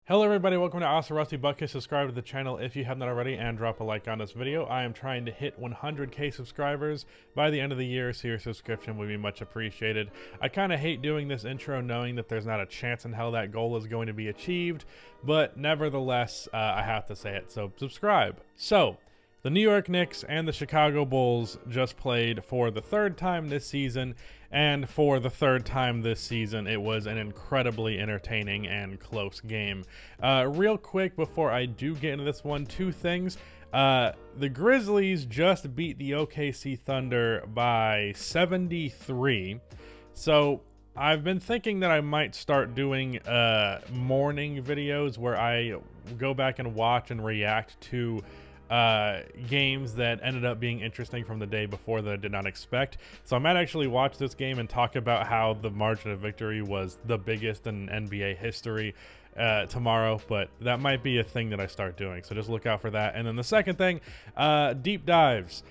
Hello everybody, welcome to Awesome Rusty Bucket. Subscribe to the channel if you have not already and drop a like on this video. I am trying to hit 100k subscribers by the end of the year, so your subscription would be much appreciated. I kind of hate doing this intro knowing that there's not a chance in hell that goal is going to be achieved, but nevertheless, I have to say it, so subscribe. So, the New York Knicks and the Chicago Bulls just played for the third time this season, and for the third time this season, it was an incredibly entertaining and close game. Real quick, before I do get into this one, two things. The Grizzlies just beat the OKC Thunder by 73, so I've been thinking that I might start doing morning videos where I go back and watch and react to games that ended up being interesting from the day before that I did not expect. So I might actually watch this game and talk about how the margin of victory was the biggest in NBA history tomorrow, but that might be a thing that I start doing, so just look out for that. And then the second thing, deep dives.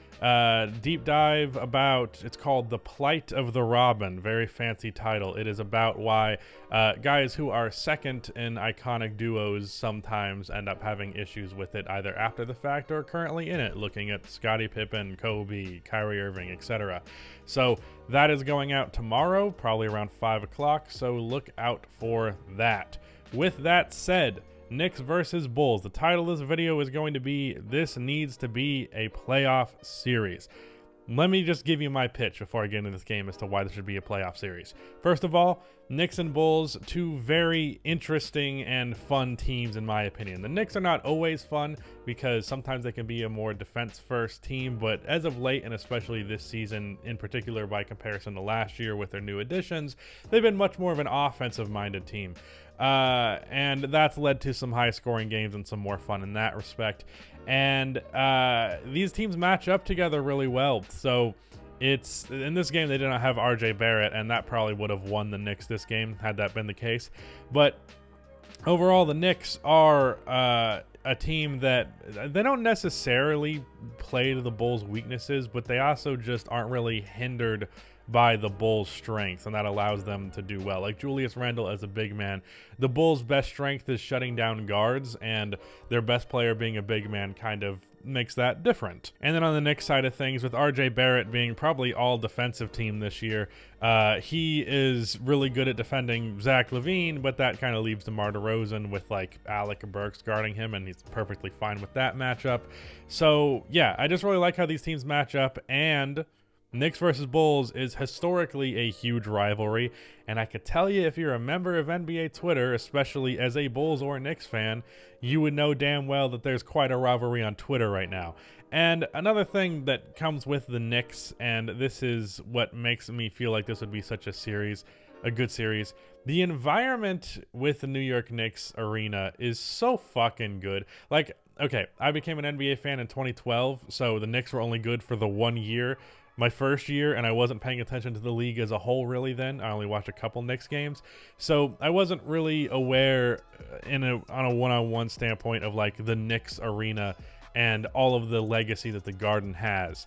Deep dive about, it's called The Plight of the Robin. Very fancy title. It is about why guys who are second in iconic duos sometimes end up having issues with it either after the fact or currently in it, looking at Scottie Pippen, Kobe, Kyrie Irving, etc. So that is going out tomorrow, probably around 5 o'clock, so look out for that. With that said, Knicks versus Bulls. The title of this video is going to be, This Needs to Be a Playoff Series. Let me just give you my pitch before I get into this game as to why this should be a playoff series. First of all, Knicks and Bulls, two very interesting and fun teams in my opinion. The Knicks are not always fun because sometimes they can be a more defense-first team, but as of late, and especially this season in particular by comparison to last year with their new additions, they've been much more of an offensive-minded team. And that's led to some high-scoring games and some more fun in that respect. And these teams match up together really well. So it's in this game they did not have RJ Barrett, and that probably would have won the Knicks this game had that been the case. But overall, the Knicks are a team that they don't necessarily play to the Bulls' weaknesses, but they also just aren't really hindered by the Bulls' strength, and that allows them to do well. Like Julius Randle as a big man, the Bulls' best strength is shutting down guards, and their best player being a big man kind of makes that different. And then on the Knicks side of things, with RJ Barrett being probably all defensive team this year, he is really good at defending Zach LaVine, but that kind of leaves DeMar DeRozan with like Alec Burks guarding him, and he's perfectly fine with that matchup. So yeah, I just really like how these teams match up, and Knicks versus Bulls is historically a huge rivalry, and I could tell you if you're a member of NBA Twitter, especially as a Bulls or Knicks fan, you would know damn well that there's quite a rivalry on Twitter right now. And another thing that comes with the Knicks, and this is what makes me feel like this would be such a series, a good series, the environment with the New York Knicks arena is so fucking good. Like, okay, I became an NBA fan in 2012, so the Knicks were only good for the 1 year. My first year, and I wasn't paying attention to the league as a whole really then. I only watched a couple Knicks games. So I wasn't really aware on a one-on-one standpoint of like the Knicks arena and all of the legacy that the Garden has.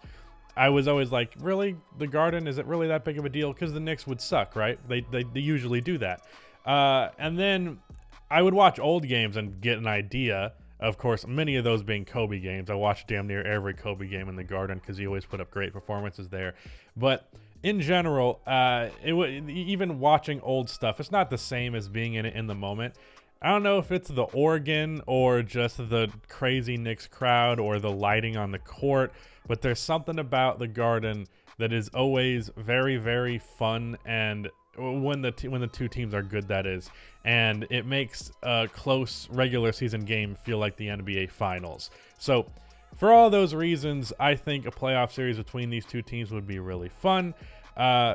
I was always like, really? The Garden, is it really that big of a deal? Because the Knicks would suck, right? They usually do that. And then I would watch old games and get an idea. Of course, many of those being Kobe games. I watched damn near every Kobe game in the Garden because he always put up great performances there. But in general, even watching old stuff, it's not the same as being in it in the moment. I don't know if it's the organ or just the crazy Knicks crowd or the lighting on the court, but there's something about the Garden that is always very, very fun, and when the two teams are good, that is, and it makes a close regular season game feel like the NBA Finals. So for all those reasons, I think a playoff series between these two teams would be really fun.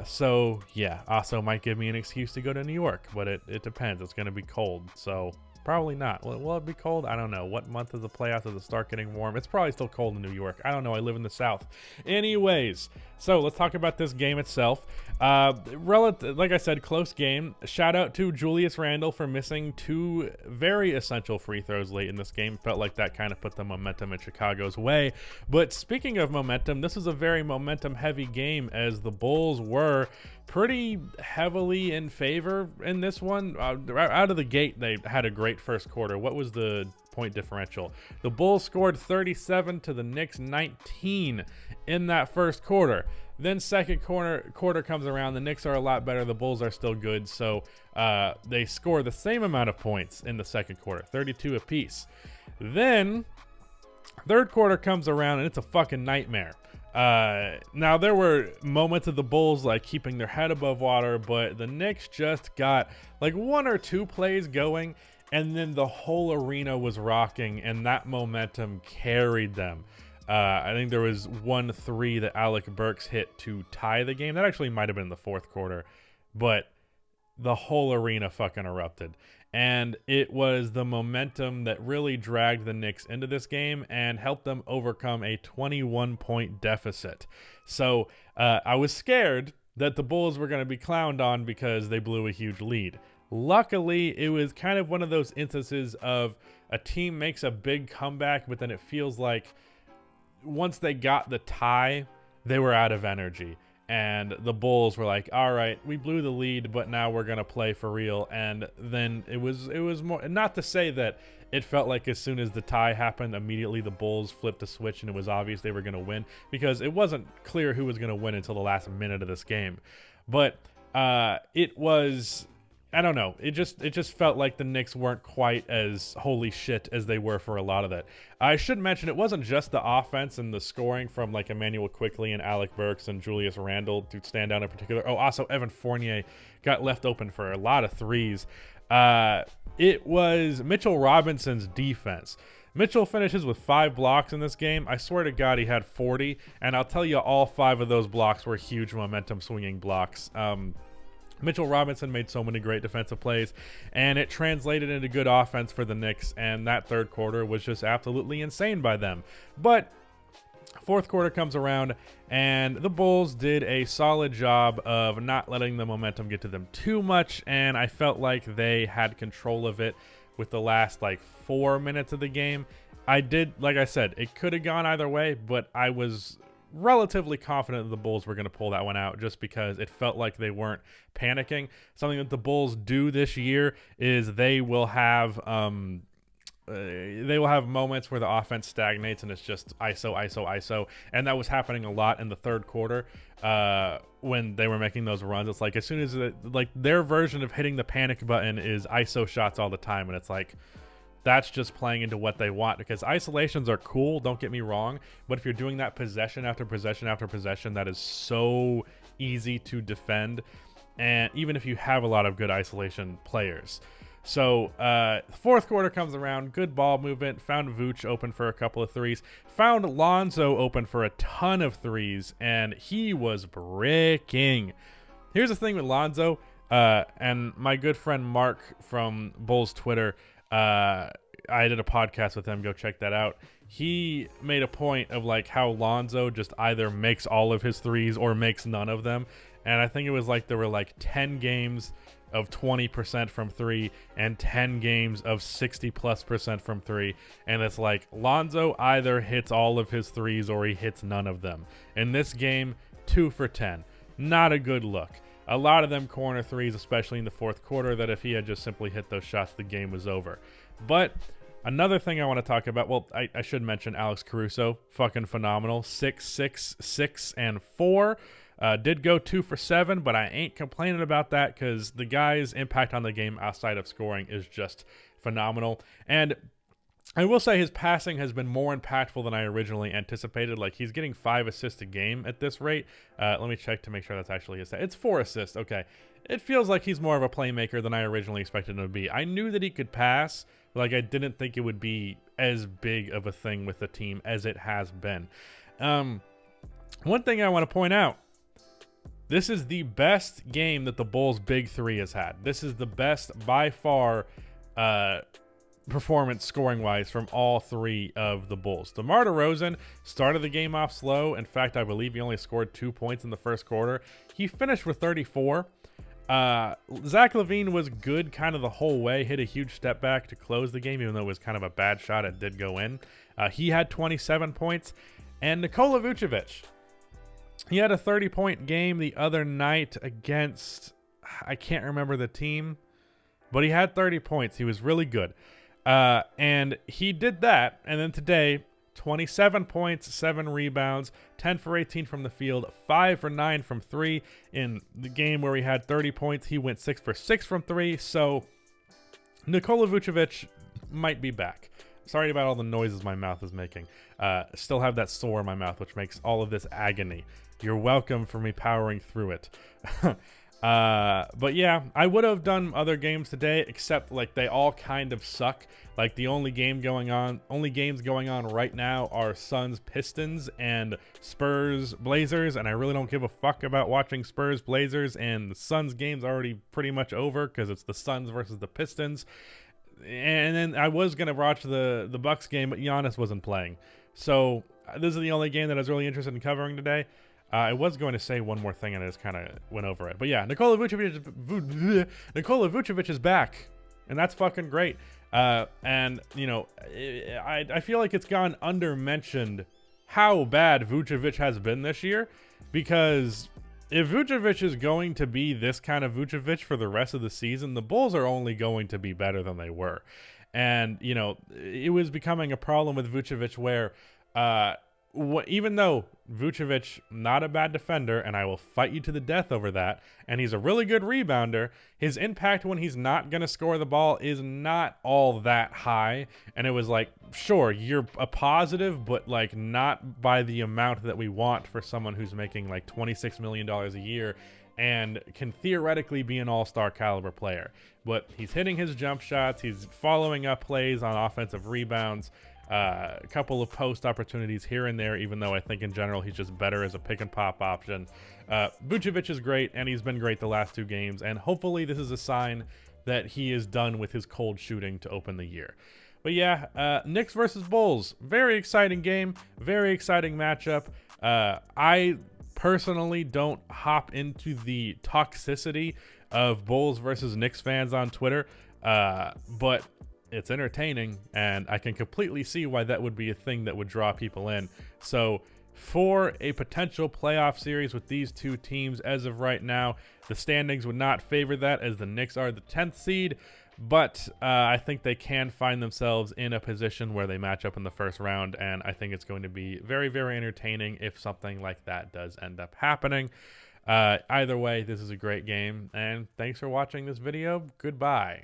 So yeah, also might give me an excuse to go to New York, but it depends. It's going to be cold, so probably not. Will it be cold? I don't know. What month of the playoffs does it start getting warm? It's probably still cold in New York. I don't know. I live in the South. Anyways, so let's talk about this game itself. Like I said, close game. Shout out to Julius Randle for missing two very essential free throws late in this game. Felt like that kind of put the momentum in Chicago's way. But speaking of momentum, this is a very momentum-heavy game as the Bulls were pretty heavily in favor in this one. Out of the gate, they had a great first quarter. What was the point differential? The Bulls scored 37 to the Knicks 19 in that first quarter. Then second quarter comes around. The Knicks are a lot better. The Bulls are still good. So they score the same amount of points in the second quarter, 32 apiece. Then third quarter comes around and it's a fucking nightmare. Now there were moments of the Bulls like keeping their head above water, but the Knicks just got like one or two plays going, and then the whole arena was rocking, and that momentum carried them. I think there was 1-3 that Alec Burks hit to tie the game. That actually might have been in the fourth quarter, but the whole arena fucking erupted. And it was the momentum that really dragged the Knicks into this game and helped them overcome a 21-point deficit. So I was scared that the Bulls were going to be clowned on because they blew a huge lead. Luckily, it was kind of one of those instances of a team makes a big comeback, but then it feels like once they got the tie, they were out of energy. And the Bulls were like, all right, we blew the lead, but now we're going to play for real. And then it was more, not to say that it felt like as soon as the tie happened, immediately the Bulls flipped a switch and it was obvious they were going to win, because it wasn't clear who was going to win until the last minute of this game. But it was, I don't know. It just felt like the Knicks weren't quite as holy shit as they were for a lot of it. I should mention it wasn't just the offense and the scoring from like Emmanuel Quickley and Alec Burks and Julius Randle to stand out in particular. Oh, also Evan Fournier got left open for a lot of threes. It was Mitchell Robinson's defense. Mitchell finishes with 5 blocks in this game. I swear to God he had 40, and I'll tell you all 5 of those blocks were huge momentum swinging blocks. Mitchell Robinson made so many great defensive plays, and it translated into good offense for the Knicks, and that third quarter was just absolutely insane by them. But fourth quarter comes around, and the Bulls did a solid job of not letting the momentum get to them too much, and I felt like they had control of it with the last, 4 minutes of the game. Like I said, it could have gone either way, but I was relatively confident that the Bulls were going to pull that one out just because it felt like they weren't panicking. Something that the Bulls do this year is they will have moments where the offense stagnates and it's just ISO, and that was happening a lot in the third quarter when they were making those runs. It's like as soon as their version of hitting the panic button is ISO shots all the time, and it's like that's just playing into what they want, because isolations are cool, don't get me wrong, but if you're doing that possession after possession after possession, that is so easy to defend, and even if you have a lot of good isolation players. So fourth quarter comes around, good ball movement, found Vooch open for a couple of threes, found Lonzo open for a ton of threes, and he was bricking. Here's the thing with Lonzo, and my good friend Mark from Bulls Twitter, I did a podcast with him. Go check that out. He made a point of how Lonzo just either makes all of his threes or makes none of them. And I think it was there were 10 games of 20% from 3 and 10 games of 60+% from 3. And it's Lonzo either hits all of his threes or he hits none of them. In this game, 2 for 10. Not a good look. A lot of them corner threes, especially in the fourth quarter, that if he had just simply hit those shots, the game was over. But another thing I want to talk about, well, I should mention Alex Caruso, fucking phenomenal. 6, 6, 6, and 4. Did go 2 for 7, but I ain't complaining about that because the guy's impact on the game outside of scoring is just phenomenal. And I will say his passing has been more impactful than I originally anticipated. He's getting 5 assists a game at this rate. Let me check to make sure that's actually his stat. It's 4 assists. Okay. It feels like he's more of a playmaker than I originally expected him to be. I knew that he could pass, but I didn't think it would be as big of a thing with the team as it has been. One thing I want to point out, this is the best game that the Bulls' big three has had. This is the best by far performance scoring-wise from all 3 of the Bulls. DeMar DeRozan started the game off slow. In fact, I believe he only scored 2 points in the first quarter. He finished with 34. Zach LaVine was good kind of the whole way, hit a huge step back to close the game, even though it was kind of a bad shot. It did go in. He had 27 points. And Nikola Vucevic, He had a 30-point game the other night against, I can't remember the team, but he had 30 points. He was really good. And he did that. And then today, 27 points, 7 rebounds, 10 for 18 from the field, 5 for 9 from 3. In the game where he had 30 points, he went 6 for 6 from 3. So Nikola Vucevic might be back. Sorry about all the noises my mouth is making. Still have that sore in my mouth, which makes all of this agony. You're welcome for me powering through it. But yeah, I would have done other games today, except like they all kind of suck. Like the only games going on right now are Suns Pistons and Spurs Blazers, and I really don't give a fuck about watching Spurs Blazers, and the Suns game's already pretty much over because it's the Suns versus the Pistons. And then I was gonna watch the Bucks game, but Giannis wasn't playing. So this is the only game that I was really interested in covering today. I was going to say one more thing, and I just kind of went over it. But yeah, Nikola Vucevic is back, and that's fucking great. And, you know, I feel like it's gone under-mentioned how bad Vucevic has been this year, because if Vucevic is going to be this kind of Vucevic for the rest of the season, the Bulls are only going to be better than they were. And, you know, it was becoming a problem with Vucevic where even though Vucevic, not a bad defender, and I will fight you to the death over that, and he's a really good rebounder, his impact when he's not going to score the ball is not all that high. And it was like, sure, you're a positive, but like not by the amount that we want for someone who's making like $26 million a year and can theoretically be an all-star caliber player. But he's hitting his jump shots, he's following up plays on offensive rebounds, a couple of post opportunities here and there, even though I think in general he's just better as a pick and pop option. Vucevic is great, and he's been great the last 2 games, and hopefully this is a sign that he is done with his cold shooting to open the year. But yeah, Knicks versus Bulls, very exciting game, very exciting matchup. I personally don't hop into the toxicity of Bulls versus Knicks fans on Twitter, but it's entertaining, and I can completely see why that would be a thing that would draw people in. So for a potential playoff series with these 2 teams as of right now, the standings would not favor that, as the Knicks are the 10th seed, but I think they can find themselves in a position where they match up in the first round, and I think it's going to be very, very entertaining if something like that does end up happening. Either way, this is a great game, and thanks for watching this video. Goodbye.